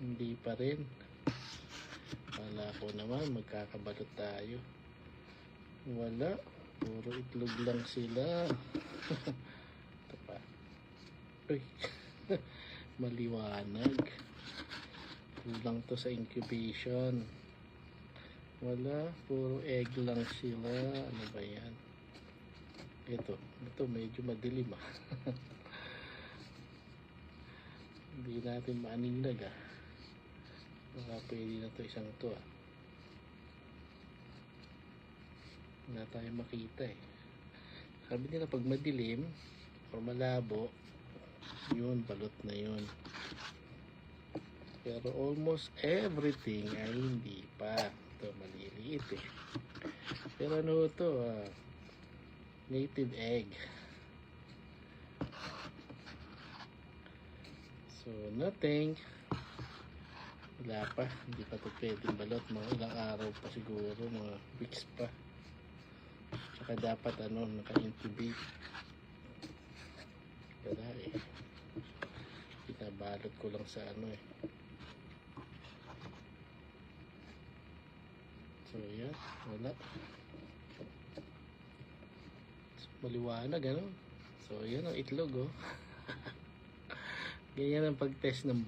Hindi pa rin. Wala ko naman magkakabalot tayo. Wala, puro itlog lang sila. Ito pa. Uy. Maliwanag. Kulang to sa incubation. Wala, puro egg lang sila. Ano ba yan? Ito medyo madilim Hindi natin maaninag baka pwede na to isang to wala tayong makita sabi nila pag madilim o malabo yun, balot na yun, pero almost everything ay hindi pa. Ito maliliit pero ano to native egg. So nothing. Wala pa, hindi pa ito pwedeng balot. Mga ilang araw pa siguro, mga weeks pa. Tsaka dapat naka-incubate. Wala pinabalot ko lang sa So yan, wala. So, maliwanag So yan ang itlog Ganyan ang pag-test ng